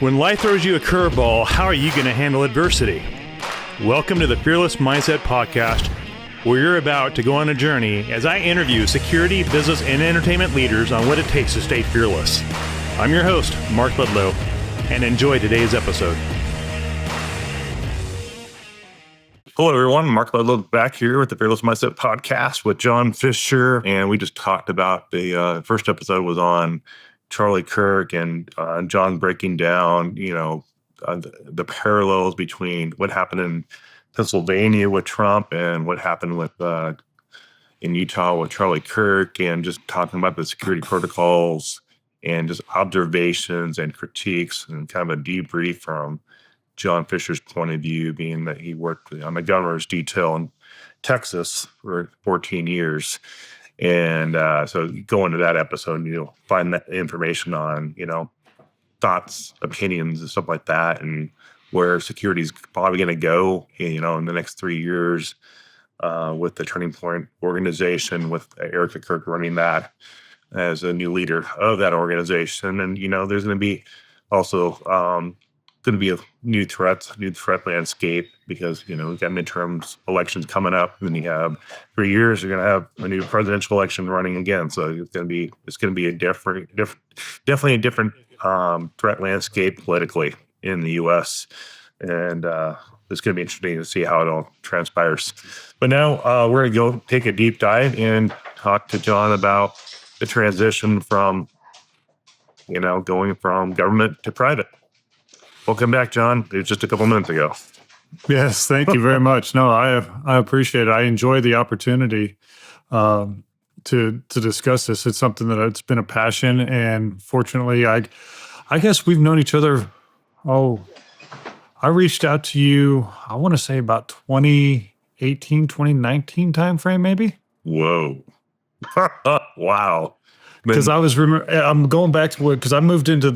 When life throws you a curveball, how are you going to handle adversity? Welcome to the Fearless Mindset Podcast, where you're about to go on a journey as I interview security, business, and entertainment leaders on what it takes to stay fearless. I'm your host, Mark Ledlow, and enjoy today's episode. Hello, everyone. Mark Ledlow back here with the Fearless Mindset Podcast with John Fisher. And we just talked about the first episode was on Charlie Kirk and John breaking down, the parallels between what happened in Pennsylvania with Trump and what happened with in Utah with Charlie Kirk, and just talking about the security protocols and just observations and critiques and kind of a debrief from John Fisher's point of view, being that he worked on the governor's detail in Texas for 14 years. And so go into that episode and you'll find that information on, thoughts, opinions, and stuff like that, and where security is probably going to go, in the next 3 years with the Turning Point organization, with Erica Kirk running that as a new leader of that organization. And, there's going to be also going to be a new threat landscape because, we've got midterms elections coming up, and then you have 3 years, you're going to have a new presidential election running again. So it's going to be a definitely a different threat landscape politically in the U.S. And it's going to be interesting to see how it all transpires. But now we're going to go take a deep dive and talk to John about the transition from, going from government to private. Welcome back, John. It was just a couple minutes ago. Yes, thank you very much. No, I appreciate it. I enjoy the opportunity to discuss this. It's something that it's been a passion, and fortunately, I guess we've known each other. I reached out to you, I want to say about 2018, 2019 timeframe, maybe. Whoa. Wow. Because I'm going back to because I moved into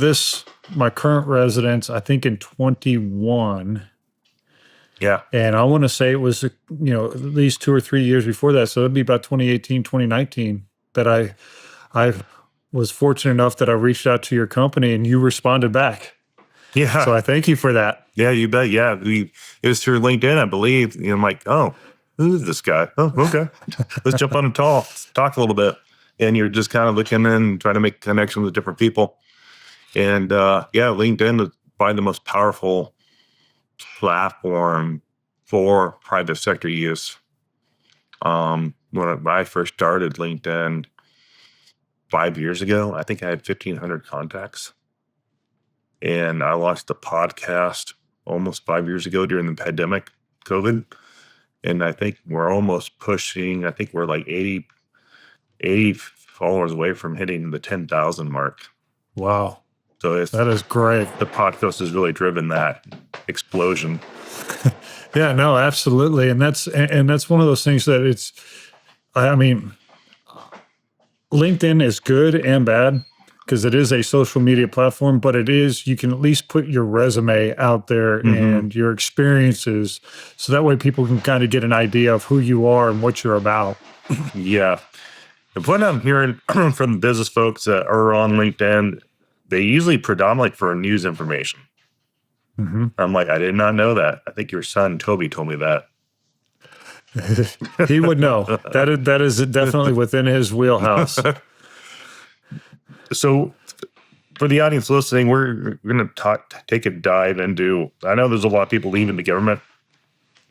my current residence, I think in 21. Yeah. And I want to say it was, at least 2 or 3 years before that. So it'd be about 2018, 2019 that I was fortunate enough that I reached out to your company and you responded back. Yeah. So I thank you for that. Yeah, you bet. Yeah. It was through LinkedIn, I believe. I'm like, oh, who is this guy? Oh, okay. Let's jump on and talk a little bit. And you're just kind of looking in, trying to make connections with different people. And LinkedIn is probably the most powerful platform for private sector use. When I first started LinkedIn 5 years ago, I think I had 1,500 contacts. And I launched a podcast almost 5 years ago during the pandemic, COVID. And I think we're almost pushing, we're like 80 followers away from hitting the 10,000 mark. Wow. So that is great. The podcast has really driven that explosion. Yeah, no, absolutely. And that's one of those things that LinkedIn is good and bad because it is a social media platform, but you can at least put your resume out there and your experiences. So that way people can kind of get an idea of who you are and what you're about. Yeah. And what I'm hearing from business folks that are on LinkedIn, they usually predominate for news information. Mm-hmm. I'm like, I did not know that. I think your son, Toby, told me that. He would know. That is definitely within his wheelhouse. So for the audience listening, we're going to take a dive into, I know there's a lot of people leaving the government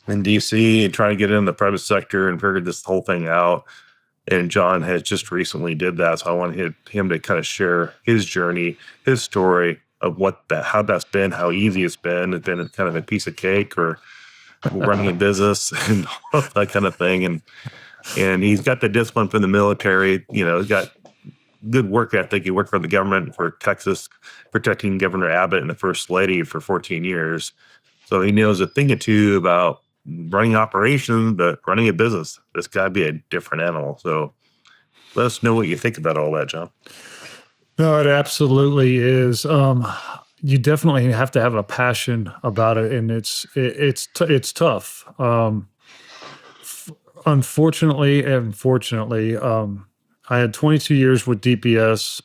in D.C. and trying to get in the private sector and figure this whole thing out. And John has just recently did that. So I want him to kind of share his journey, his story of how that's been, how easy it's been. It's been kind of a piece of cake or running a business and that kind of thing. And he's got the discipline from the military. He's got good work ethic. He worked for the government for Texas, protecting Governor Abbott and the First Lady for 14 years. So he knows a thing or two about running operations, but running a business, it's got to be a different animal. So let us know what you think about all that, John. No, it absolutely is. You definitely have to have a passion about it, and it's tough. Unfortunately and fortunately, I had 22 years with DPS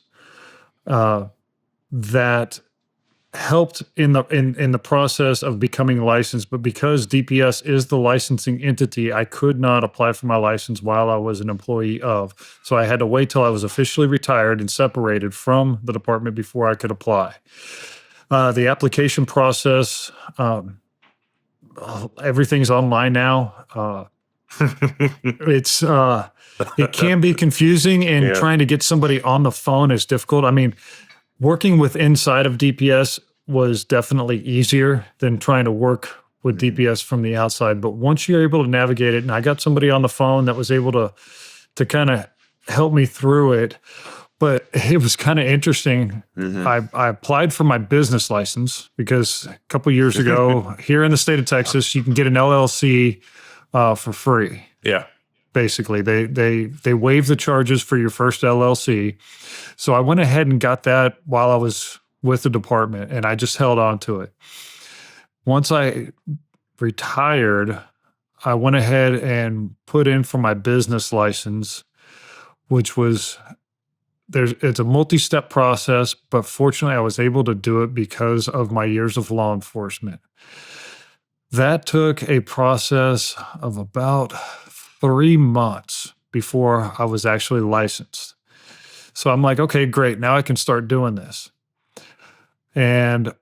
that helped in the process of becoming licensed, but because DPS is the licensing entity, I could not apply for my license while I was an employee of. So I had to wait till I was officially retired and separated from the department before I could apply. The application process, everything's online now. It can be confusing, and trying to get somebody on the phone is difficult. I mean, working with inside of DPS was definitely easier than trying to work with DPS from the outside. But once you're able to navigate it, and I got somebody on the phone that was able to kind of help me through it. But it was kind of interesting. I applied for my business license because a couple of years ago, here in the state of Texas, you can get an LLC for free. Yeah. Basically, they waive the charges for your first LLC. So I went ahead and got that while I was with the department, and I just held on to it. Once I retired, I went ahead and put in for my business license, which was it's a multi-step process, but fortunately I was able to do it because of my years of law enforcement. That took a process of about 3 months before I was actually licensed. So I'm like, okay, great. Now I can start doing this. And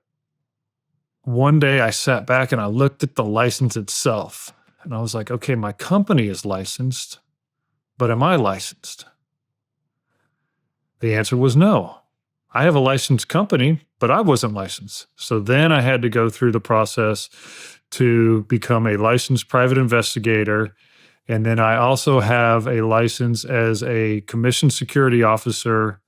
one day I sat back and I looked at the license itself and I was like, okay, my company is licensed, but am I licensed? The answer was no. I have a licensed company, but I wasn't licensed. So then I had to go through the process to become a licensed private investigator. And then I also have a license as a commissioned security officer,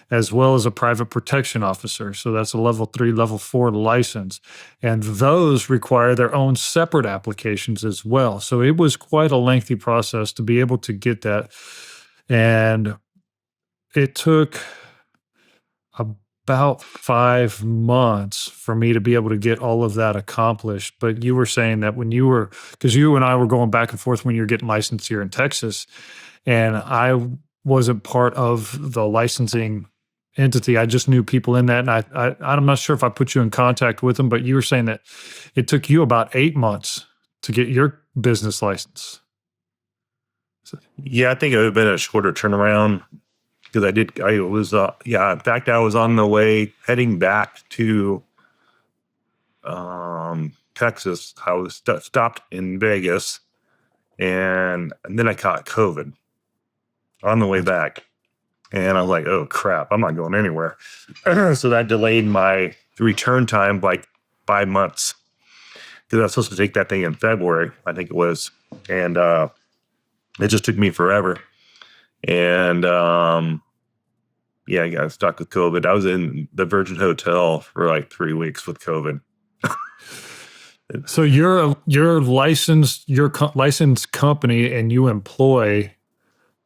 as well as a private protection officer. So that's a level 3, level 4 license. And those require their own separate applications as well. So it was quite a lengthy process to be able to get that. And it took about 5 months for me to be able to get all of that accomplished. But you were saying that when you were, because you and I were going back and forth when you were getting licensed here in Texas, and I wasn't part of the licensing entity. I just knew people in that. And I'm not sure if I put you in contact with them, but you were saying that it took you about 8 months to get your business license. Yeah, I think it would have been a shorter turnaround. Because in fact, I was on the way heading back to Texas. I was stopped in Vegas, and then I caught COVID on the way back. And I was like, oh, crap, I'm not going anywhere. So that delayed my return time by 5 months. Because I was supposed to take that thing in February, I think it was. And it just took me forever. And I got stuck with COVID. I was in the Virgin Hotel for like 3 weeks with COVID. So you're licensed, licensed company, and you employ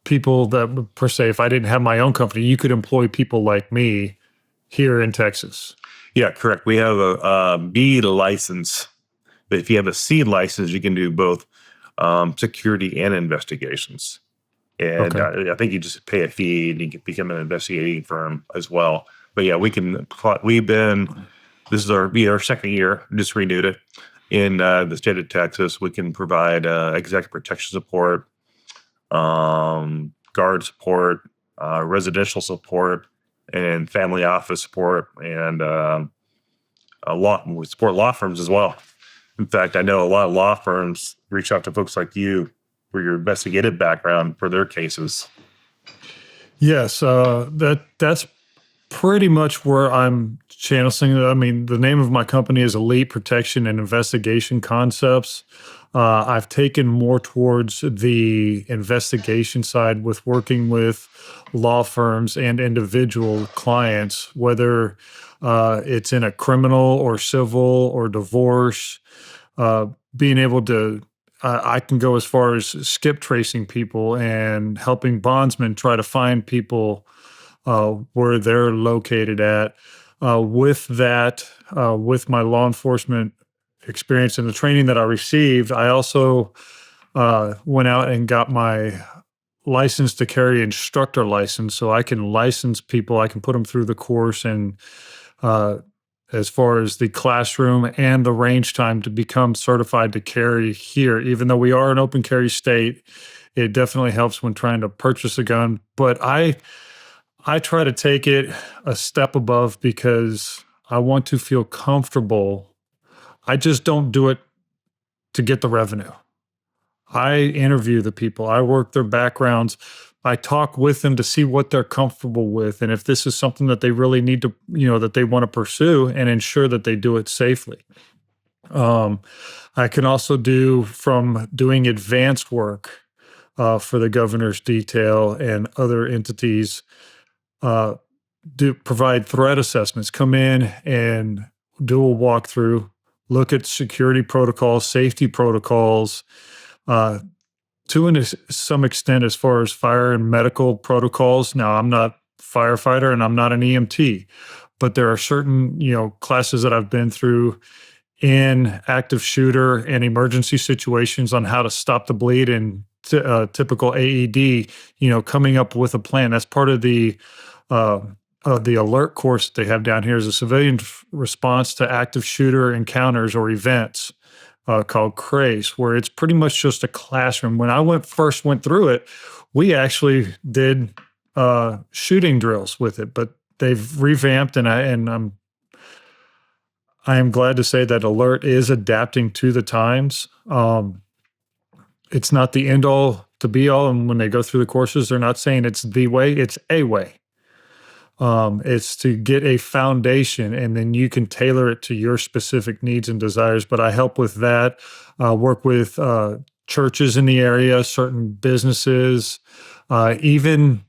people that, per se, if I didn't have my own company, you could employ people like me here in Texas. Yeah, correct. We have a B license, but if you have a C license, you can do both security and investigations. And I think you just pay a fee and you can become an investigating firm as well. But yeah, this is our second year, just renewed it in the state of Texas. We can provide executive protection support, guard support, residential support, and family office support, and we support law firms as well. In fact, I know a lot of law firms reach out to folks like you for your investigative background for their cases. Yes, that's pretty much where I'm channeling. I mean, the name of my company is Elite Protection and Investigation Concepts. I've taken more towards the investigation side with working with law firms and individual clients, whether it's in a criminal or civil or divorce, being able to I can go as far as skip tracing people and helping bondsmen try to find people where they're located at. With my law enforcement experience and the training that I received, I also went out and got my license to carry instructor license, so I can license people. I can put them through the course and as far as the classroom and the range time to become certified to carry here. Even though we are an open carry state, it definitely helps when trying to purchase a gun. But I try to take it a step above because I want to feel comfortable. I just don't do it to get the revenue. I interview the people, I work their backgrounds, I talk with them to see what they're comfortable with. And if this is something that they really need to, that they want to pursue, and ensure that they do it safely. I can also do from doing advanced work for the governor's detail and other entities, do provide threat assessments, come in and do a walkthrough, look at security protocols, safety protocols, to some extent as far as fire and medical protocols. Now, I'm not a firefighter and I'm not an EMT, but there are certain, classes that I've been through in active shooter and emergency situations on how to stop the bleed and typical AED, coming up with a plan. That's part of the alert course that they have down here is a civilian response to active shooter encounters or events, called CRACE, where it's pretty much just a classroom. When I first went through it, we actually did shooting drills with it, but they've revamped, and I am glad to say that alert is adapting to the times. It's not the end all to be all, and when they go through the courses, they're not saying it's the way; it's a way. It's to get a foundation, and then you can tailor it to your specific needs and desires. But I help with that, work with churches in the area, certain businesses, even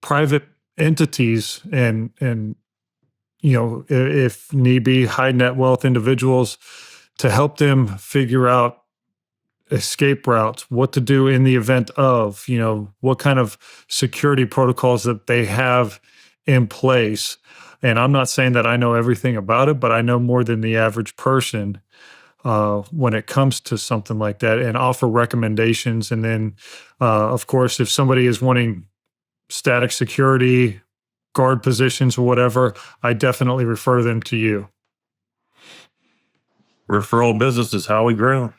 private entities, and if need be, high net wealth individuals, to help them figure out escape routes, what to do in the event of, what kind of security protocols that they have in place. And I'm not saying that I know everything about it, but I know more than the average person when it comes to something like that, and offer recommendations. And then, of course, if somebody is wanting static security, guard positions, or whatever, I definitely refer them to you. Referral business is how we grow.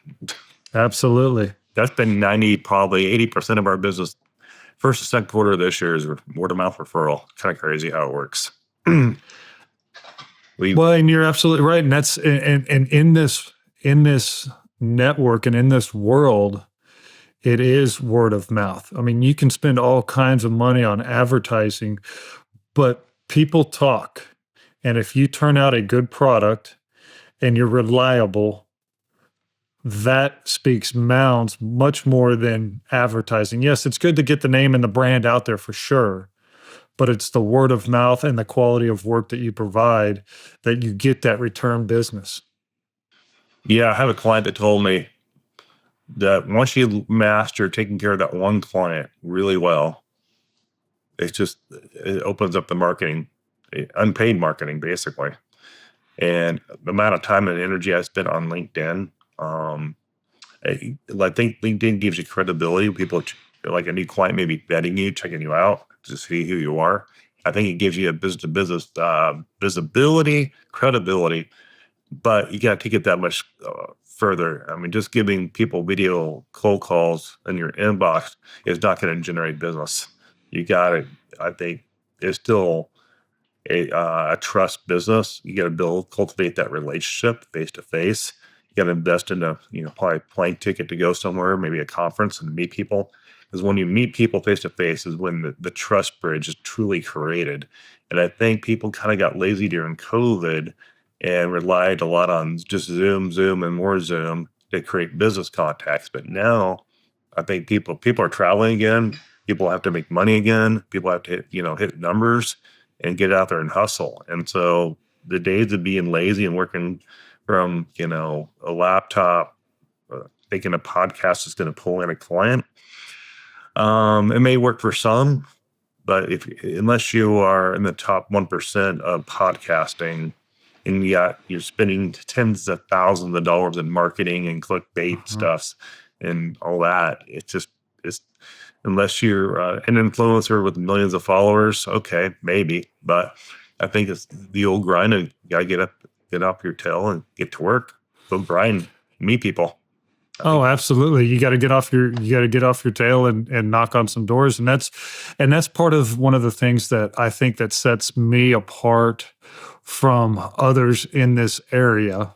Absolutely. That's been probably 80% of our business. First and second quarter of this year is word of mouth referral. Kind of crazy how it works. Well, and you're absolutely right. And that's, and in this network and in this world, it is word of mouth. I mean, you can spend all kinds of money on advertising, but people talk. And if you turn out a good product and you're reliable, that speaks mounds much more than advertising. Yes, it's good to get the name and the brand out there for sure, but it's the word of mouth and the quality of work that you provide that you get that return business. Yeah, I have a client that told me that once you master taking care of that one client really well, it opens up the marketing, unpaid marketing, basically. And the amount of time and energy I spent on LinkedIn, I think LinkedIn gives you credibility. People, like a new client, maybe vetting you, checking you out to see who you are. I think it gives you a business-to-business visibility, credibility, but you got to take it that much further. I mean, just giving people video cold calls in your inbox is not going to generate business. You got to, I think, it's still a trust business. You got to cultivate that relationship face to face. You got to invest in probably a plane ticket to go somewhere, maybe a conference, and meet people. Because when you meet people face to face is when the trust bridge is truly created. And I think people kind of got lazy during COVID and relied a lot on just Zoom, and more Zoom to create business contacts. But now I think people are traveling again. People have to make money again. People have to hit numbers and get out there and hustle. And so the days of being lazy and working from, a laptop, thinking a podcast is going to pull in a client, it may work for some, but unless you are in the top 1% of podcasting, and yet you're spending tens of thousands of dollars in marketing and clickbait stuff and all that, it's unless you're an influencer with millions of followers, okay, maybe. But I think it's the old grind of you gotta get off your tail and get to work. Go grind, meet people. Oh, absolutely. You got to get off your tail and knock on some doors. And that's part of one of the things that I think that sets me apart from others in this area.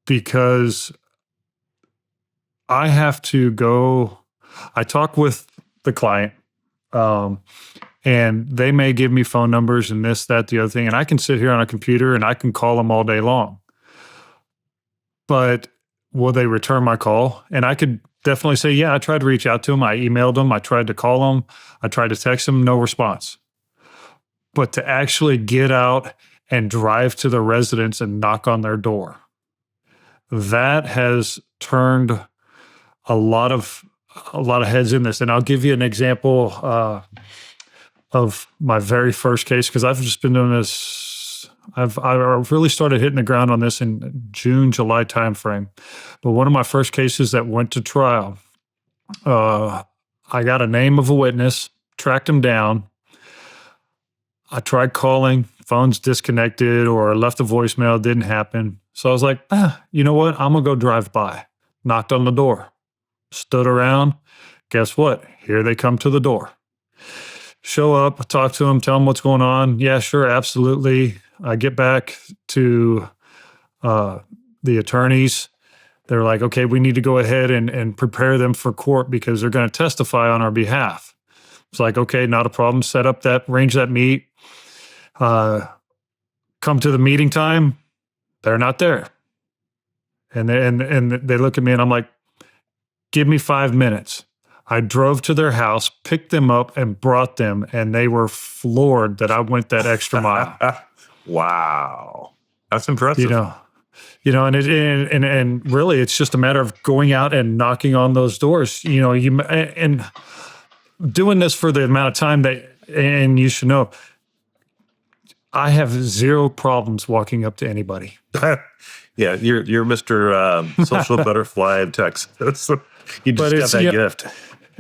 Because I have to go, I talk with the client, and they may give me phone numbers and this, that, the other thing. And I can sit here on a computer and I can call them all day long. But will they return my call? And I could definitely say, yeah, I tried to reach out to them. I emailed them. I tried to call them. I tried to text them, no response. But to actually get out and drive to the residence and knock on their door, that has turned a lot of heads in this. And I'll give you an example of my very first case, because I've just been doing this. I really started hitting the ground on this in June, July timeframe. But one of my first cases that went to trial, I got a name of a witness, tracked him down. I tried calling, phone's disconnected or left a voicemail, didn't happen. So I was like, you know what? I'm going to go drive by. Knocked on the door, stood around. Guess what? Here they come to the door. Show up, talk to them, tell them what's going on. Yeah, sure, absolutely. I get back to the attorneys. They're like, okay, we need to go ahead and prepare them for court because they're going to testify on our behalf. It's like, okay, not a problem. Set up that, arrange that meet. Come to the meeting time. They're not there. And they look at me and I'm like, give me 5 minutes. I drove to their house, picked them up and brought them, and they were floored that I went that extra mile. Wow. That's impressive. And really it's just a matter of going out and knocking on those doors, and doing this for the amount of time and you should know, I have zero problems walking up to anybody. Yeah, you're Mr. Social Butterfly of Texas. You just got that gift.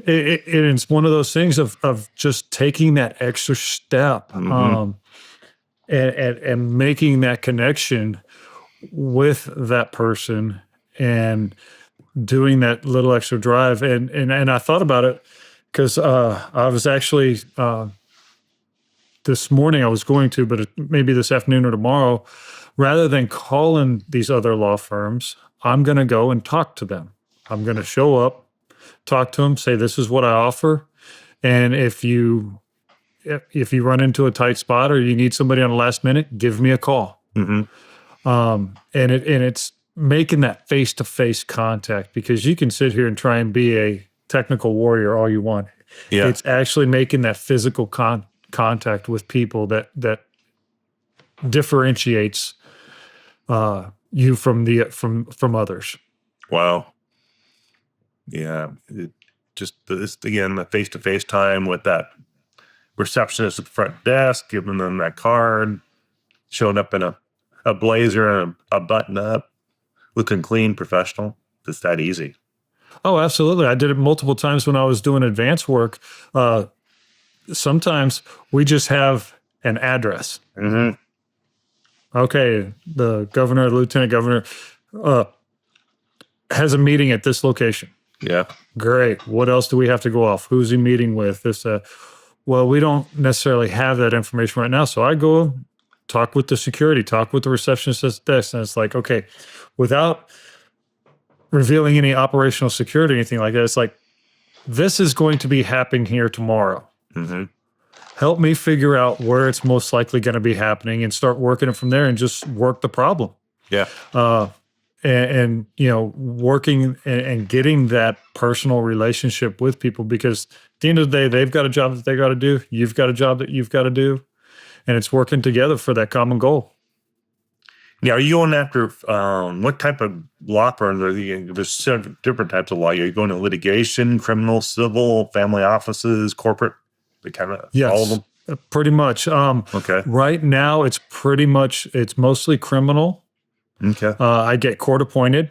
It's one of those things of just taking that extra step, and making that connection with that person and doing that little extra drive. And I thought about it because I was actually this morning I was going to, but maybe this afternoon or tomorrow, rather than calling these other law firms, I'm going to go and talk to them. I'm going to show up, talk to them, say, this is what I offer. And if you run into a tight spot or you need somebody on the last minute, give me a call. Mm-hmm. And it's making that face-to-face contact, because you can sit here and try and be a technical warrior all you want. Yeah. It's actually making that physical contact with people that differentiates you from others. Wow. Yeah. The face-to-face time with that receptionist at the front desk, giving them that card, showing up in a blazer and a button up, looking clean, professional. It's that easy. Oh, absolutely. I did it multiple times when I was doing advance work. Sometimes we just have an address. Mm-hmm. Okay, the governor, the lieutenant governor has a meeting at this location. Yeah. Great. What else do we have to go off? Who's he meeting with? Well, we don't necessarily have that information right now. So I go talk with the security, talk with the receptionist at the desk. And it's like, okay, without revealing any operational security or anything like that, it's like, this is going to be happening here tomorrow. Mm-hmm. Help me figure out where it's most likely going to be happening and start working it from there and just work the problem. Yeah. And working and getting that personal relationship with people, because at the end of the day, they've got a job that they got to do. You've got a job that you've got to do, and it's working together for that common goal. Now, are you going after what type of law firms are you? There's several different types of law. Are you going to litigation, criminal, civil, family offices, corporate? Yes, all of them? Pretty much. Okay. Right now, it's mostly criminal. Okay. I get court appointed.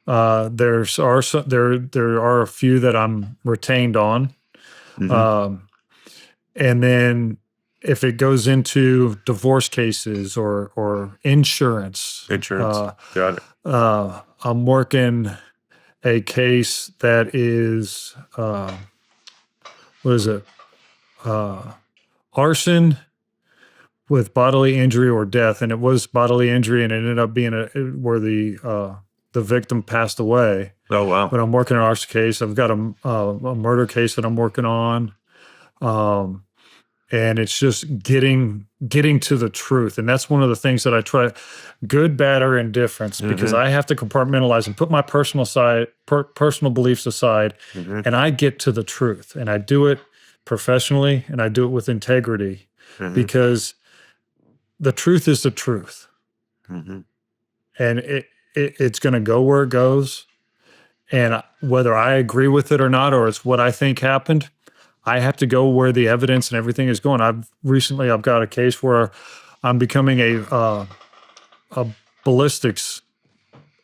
There are a few that I'm retained on. Mm-hmm. And then if it goes into divorce cases or insurance. Insurance. Got it. I'm working a case that is, what is it? Arson with bodily injury or death. And it was bodily injury, and it ended up being where the victim passed away. Oh, wow. But I'm working an arson case. I've got a murder case that I'm working on. And it's just getting to the truth. And that's one of the things that I try, good, bad, or indifference, because I have to compartmentalize and put my personal beliefs aside, and I get to the truth. And I do it professionally, and I do it with integrity, because the truth is the truth. And it's going to go where it goes. And whether I agree with it or not, or it's what I think happened, I have to go where the evidence and everything is going. I've got a case where I'm becoming a ballistics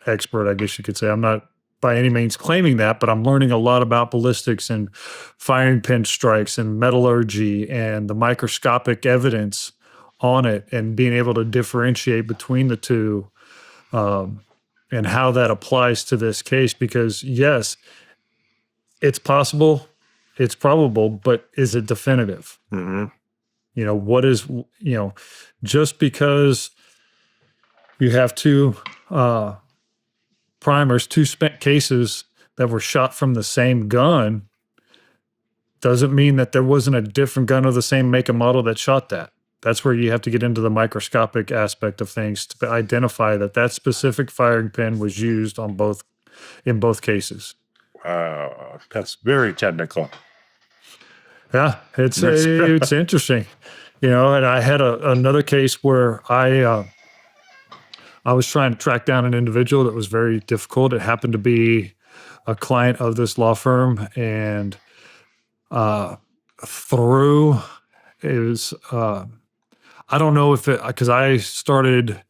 expert, I guess you could say. I'm not by any means claiming that, but I'm learning a lot about ballistics and firing pin strikes and metallurgy and the microscopic evidence on it, and being able to differentiate between the two, and how that applies to this case. Because yes, it's possible, it's probable, but is it definitive? What is, just because you have two spent cases that were shot from the same gun, doesn't mean that there wasn't a different gun of the same make and model that shot that. That's where you have to get into the microscopic aspect of things to identify that specific firing pin was used in both cases. Wow, that's very technical. Yeah, it's interesting, And I had another case where I was trying to track down an individual that was very difficult. It happened to be a client of this law firm, and through it was I don't know if it, because I started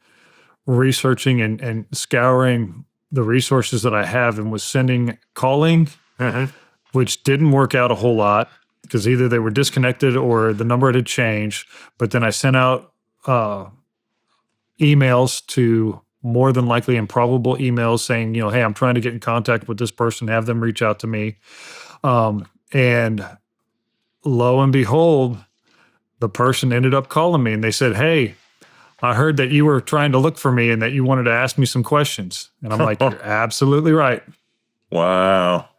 researching and scouring the resources that I have, and was calling, which didn't work out a whole lot, because either they were disconnected or the number had changed. But then I sent out emails to more than likely improbable emails saying, hey, I'm trying to get in contact with this person, have them reach out to me. And lo and behold, the person ended up calling me, and they said, hey, I heard that you were trying to look for me and that you wanted to ask me some questions. And I'm like, you're absolutely right. Wow.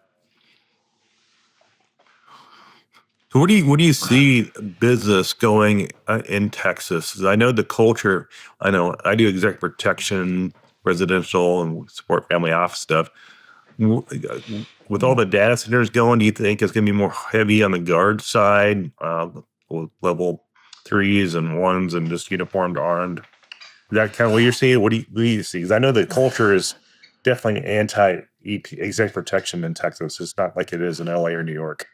So what do you see business going in Texas? I know the culture. I know I do executive protection, residential, and support family office stuff. With all the data centers going, do you think it's going to be more heavy on the guard side, level 3s and 1s, and just uniformed armed? Is that kind of what you're seeing? What do you see? Because I know the culture is definitely anti-executive protection in Texas. It's not like it is in LA or New York.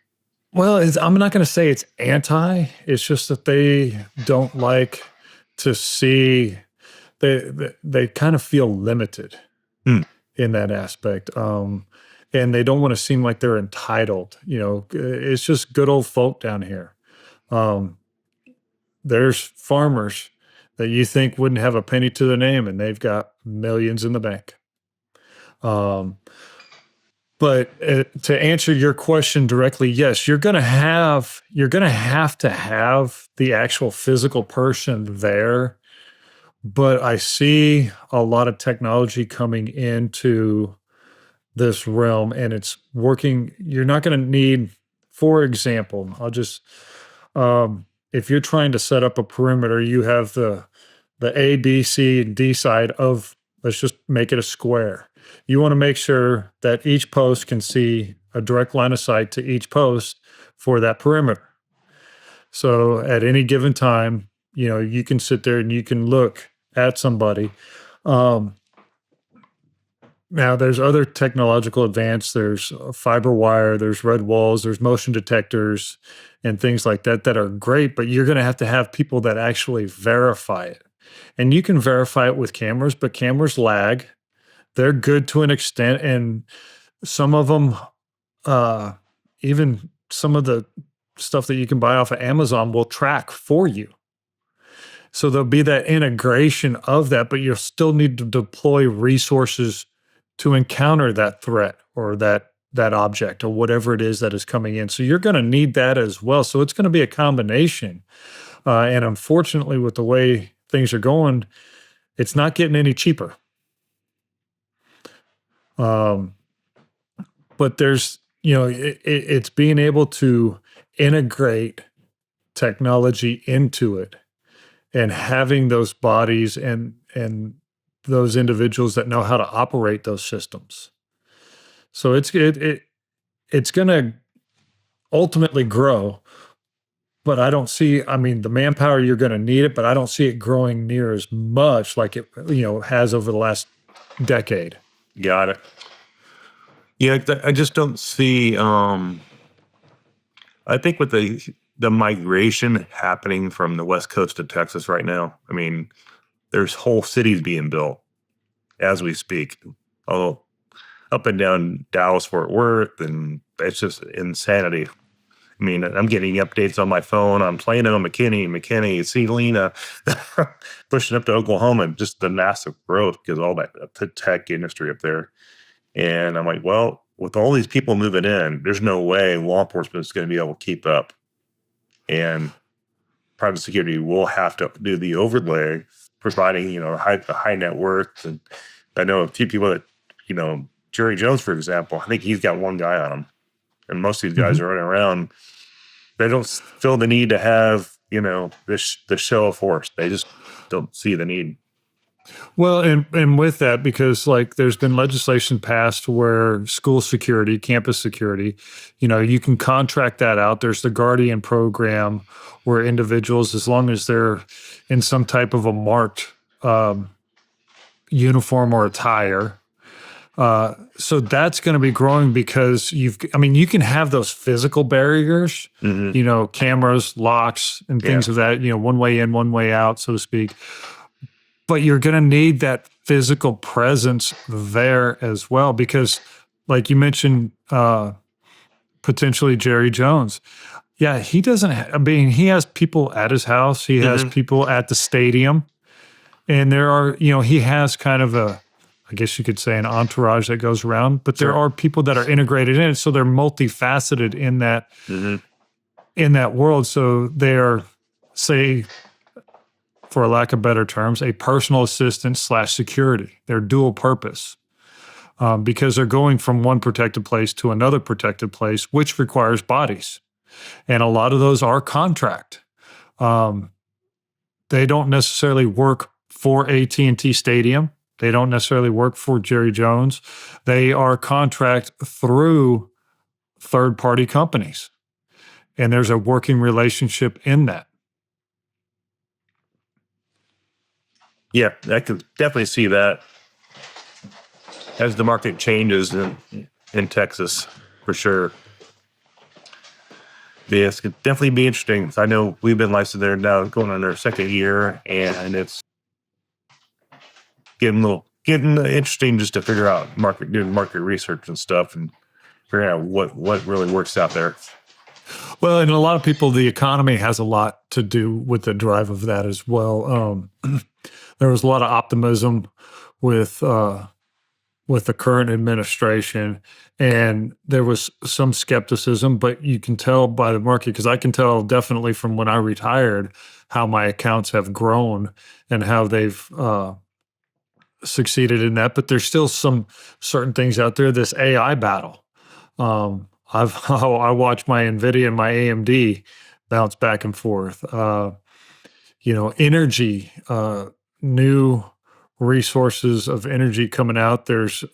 Well, I'm not going to say it's anti. It's just that they don't like to see, they kind of feel limited in that aspect. And they don't want to seem like they're entitled. It's just good old folk down here. There's farmers that you think wouldn't have a penny to their name, and they've got millions in the bank. But to answer your question directly, yes, you're going to have to have the actual physical person there. But I see a lot of technology coming into this realm, and it's working. You're not going to need, for example, if you're trying to set up a perimeter, you have the A, B, C, and D side of, let's just make it a square. You want to make sure that each post can see a direct line of sight to each post for that perimeter. So at any given time, you can sit there and you can look at somebody. Now there's other technological advance. There's fiber wire, there's red walls, there's motion detectors and things like that are great, but you're going to have people that actually verify it. And you can verify it with cameras, but cameras lag. They're good to an extent, and some of them, even some of the stuff that you can buy off of Amazon will track for you. So there'll be that integration of that, but you'll still need to deploy resources to encounter that threat or that object or whatever it is that is coming in. So you're going to need that as well. So it's going to be a combination. And unfortunately, with the way things are going, it's not getting any cheaper. But there's, it's being able to integrate technology into it and having those bodies and those individuals that know how to operate those systems. So it's going to ultimately grow, but I don't see, the manpower, you're going to need it, but I don't see it growing near as much like it, has over the last decade. Got it. Yeah, I just don't see, I think with the migration happening from the West Coast to Texas right now, there's whole cities being built as we speak. Although up and down Dallas, Fort Worth, and it's just insanity. I'm getting updates on my phone. I'm playing it on McKinney, Selena, pushing up to Oklahoma, just the massive growth because all that the tech industry up there. And I'm like, well, with all these people moving in, there's no way law enforcement is going to be able to keep up. And private security will have to do the overlay, providing, high net worth. And I know a few people that, Jerry Jones, for example, I think he's got one guy on him. And most of these guys are running around. They don't feel the need to have, the show of force. They just don't see the need. Well, and with that, because there's been legislation passed where school security, campus security, you can contract that out. There's the Guardian program where individuals, as long as they're in some type of a marked uniform or attire, so that's going to be growing because you can have those physical barriers, cameras, locks, and things of that, one way in, one way out, so to speak. But you're going to need that physical presence there as well, because like you mentioned, potentially Jerry Jones. Yeah, he doesn't, he has people at his house. He has people at the stadium. And there are, he has kind of I guess you could say an entourage that goes around, but there are people that are integrated in it. So they're multifaceted in that world. So they're, say, for lack of better terms, a personal assistant / security. They're dual purpose because they're going from one protected place to another protected place, which requires bodies. And a lot of those are contract. They don't necessarily work for AT&T Stadium. They don't necessarily work for Jerry Jones. They are contract through third-party companies. And there's a working relationship in that. Yeah, I could definitely see that as the market changes in Texas, for sure. Yeah, it's could definitely be interesting. I know we've been licensed there now, going on our second year, and it's getting interesting just to figure out doing market research and stuff, and figuring out what really works out there. Well, and a lot of people, the economy has a lot to do with the drive of that as well. There was a lot of optimism with the current administration, and there was some skepticism, but you can tell by the market, because I can tell definitely from when I retired how my accounts have grown and how they've succeeded in that. But there's still some certain things out there, this AI battle. I watch my NVIDIA and my AMD bounce back and forth. Energy, new resources of energy coming out. There's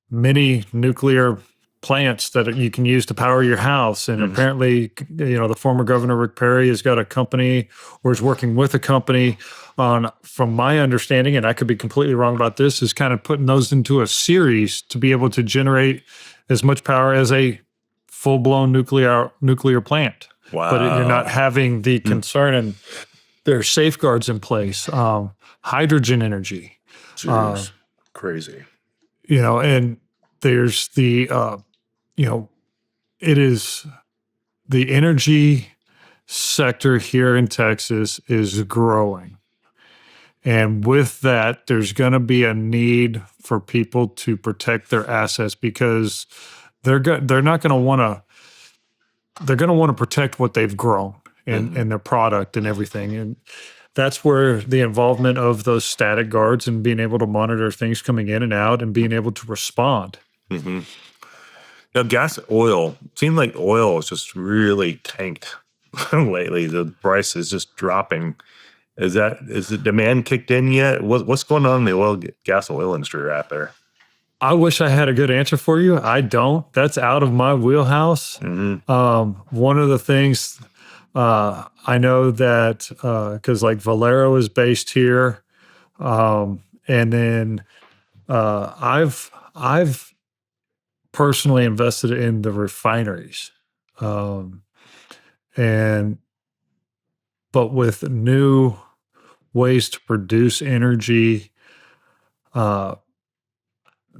many nuclear plants that you can use to power your house. And apparently, the former governor, Rick Perry, has got a company or is working with a company on, from my understanding, and I could be completely wrong about this, is kind of putting those into a series to be able to generate as much power as a full-blown nuclear plant. Wow. But you're not having the concern, and there are safeguards in place. Hydrogen energy. Jeez, crazy. And there's the, it is the energy sector here in Texas is growing. And with that, there's going to be a need for people to protect their assets because they're not going to want to. They're going to want to protect what they've grown and their product and everything. And that's where the involvement of those static guards and being able to monitor things coming in and out and being able to respond. Mm-hmm. Now, gas, oil. Seems like oil is just really tanked lately. The price is just dropping. Is the demand kicked in yet? What's going on in the oil industry out there? I wish I had a good answer for you. I don't. That's out of my wheelhouse. Mm-hmm. One of the things I know that because like Valero is based here, and then I've personally invested in the refineries, but with new ways to produce energy.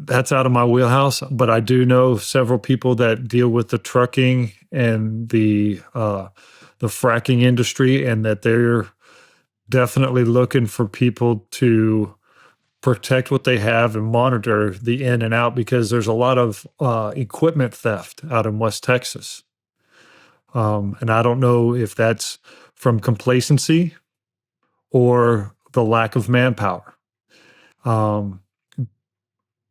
That's out of my wheelhouse, but I do know several people that deal with the trucking and the fracking industry, and that they're definitely looking for people to protect what they have and monitor the in and out because there's a lot of equipment theft out in West Texas. And I don't know if that's from complacency or the lack of manpower.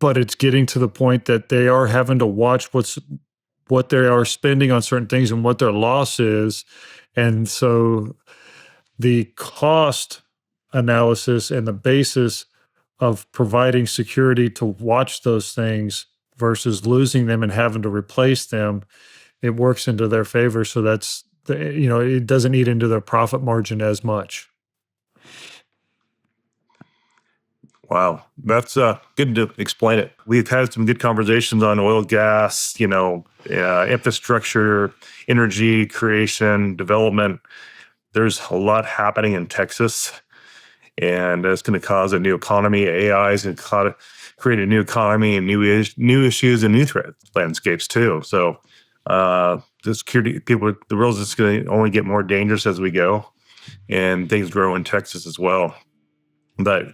But it's getting to the point that they are having to watch what they are spending on certain things and what their loss is. And so the cost analysis and the basis of providing security to watch those things versus losing them and having to replace them, it works into their favor. So it doesn't eat into their profit margin as much. Wow, that's good to explain it. We've had some good conversations on oil, gas, infrastructure, energy creation, development. There's a lot happening in Texas, and it's going to cause a new economy. AI is going to create a new economy and new issues and new threat landscapes too. So the security people, the world is going to only get more dangerous as we go, and things grow in Texas as well. But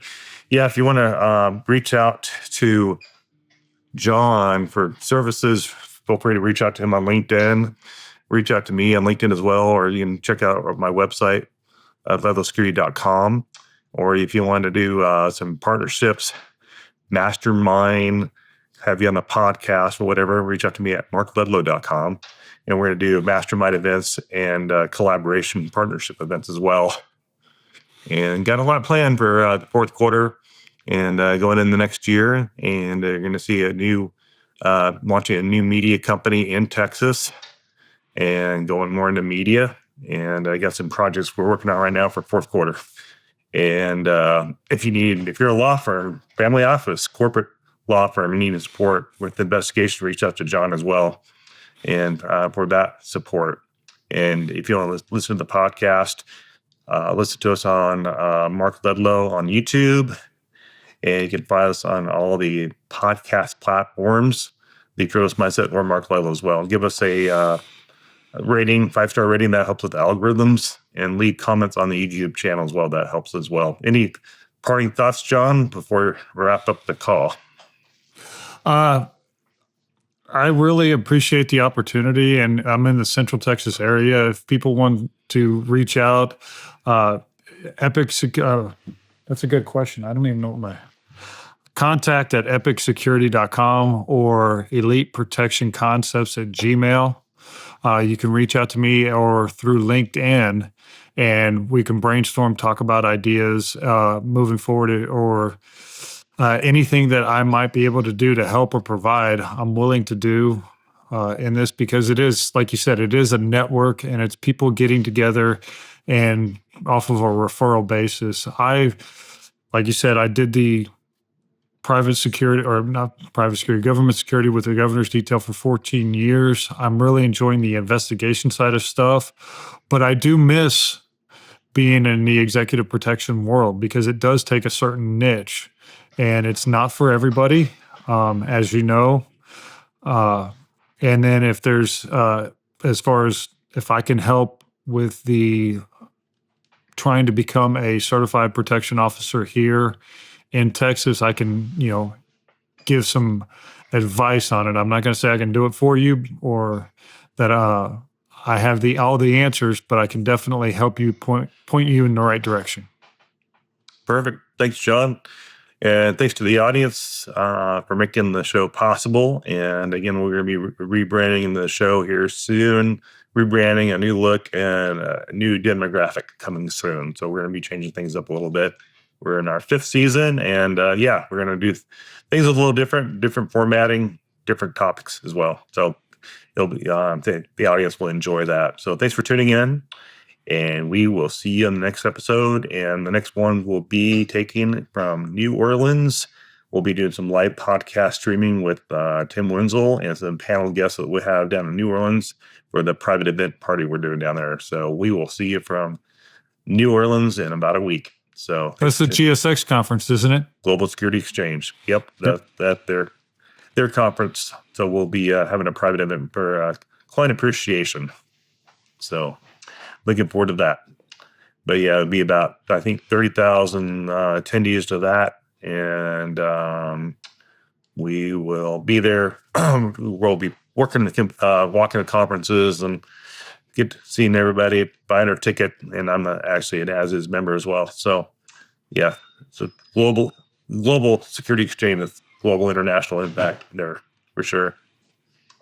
yeah, if you want to reach out to John for services, feel free to reach out to him on LinkedIn. Reach out to me on LinkedIn as well, or you can check out my website at ledlowsecurity.com. Or if you want to do some partnerships, mastermind, have you on the podcast or whatever, reach out to me at markledlow.com. And we're going to do mastermind events and collaboration partnership events as well. And got a lot planned for the fourth quarter and going in the next year. And you're going to see launching a new media company in Texas and going more into media. And I got some projects we're working on right now for fourth quarter. And if you're a law firm, family office, corporate law firm, you need support with investigation, reach out to John as well. And for that support. And if you want to listen to the podcast, listen to us on Mark Ledlow on YouTube, and you can find us on all the podcast platforms, the Fearless Mindset or Mark Ledlow as well. Give us a rating, 5-star rating, that helps with the algorithms, and leave comments on the YouTube channel as well. That helps as well. Any parting thoughts, John, before we wrap up the call? I really appreciate the opportunity, and I'm in the Central Texas area. If people want to reach out, that's a good question. I don't even know what my contact at epicsecurity.com or eliteprotectionconcepts@gmail. You can reach out to me or through LinkedIn, and we can brainstorm, talk about ideas moving forward, or anything that I might be able to do to help or provide. I'm willing to do in this because it is, like you said, it is a network, and it's people getting together and off of a referral basis. Like you said, I did the government security with the governor's detail for 14 years. I'm really enjoying the investigation side of stuff, but I do miss being in the executive protection world because it does take a certain niche, and it's not for everybody, as you know. And then if there's, as far as if I can help with the trying to become a certified protection officer here in Texas, I can, give some advice on it. I'm not going to say I can do it for you or that I have all the answers, but I can definitely help you point you in the right direction. Perfect. Thanks, John. And thanks to the audience for making the show possible. And again, we're going to be rebranding the show here soon, rebranding, a new look, and a new demographic coming soon. So we're going to be changing things up a little bit. We're in our 5th season, and we're going to do things a little different formatting, different topics as well. So it'll be the audience will enjoy that. So thanks for tuning in. And we will see you on the next episode. And the next one will be taking from New Orleans. We'll be doing some live podcast streaming with Tim Wenzel and some panel guests that we have down in New Orleans for the private event party we're doing down there. So we will see you from New Orleans in about a week. So that's the GSX conference, isn't it? Global Security Exchange. Yep, that's their conference. So we'll be having a private event for client appreciation. So looking forward to that. But yeah, it'll be about, I think, 30,000 attendees to that. And we will be there. We'll be walking to conferences and seeing everybody, buying our ticket. And I'm actually an as-is member as well. So yeah, it's a global security exchange with global international impact there for sure.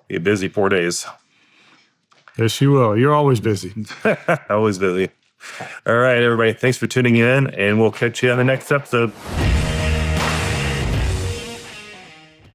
Be a busy 4 days. Yes, you will. You're always busy. Always busy. All right, everybody. Thanks for tuning in, and we'll catch you on the next episode.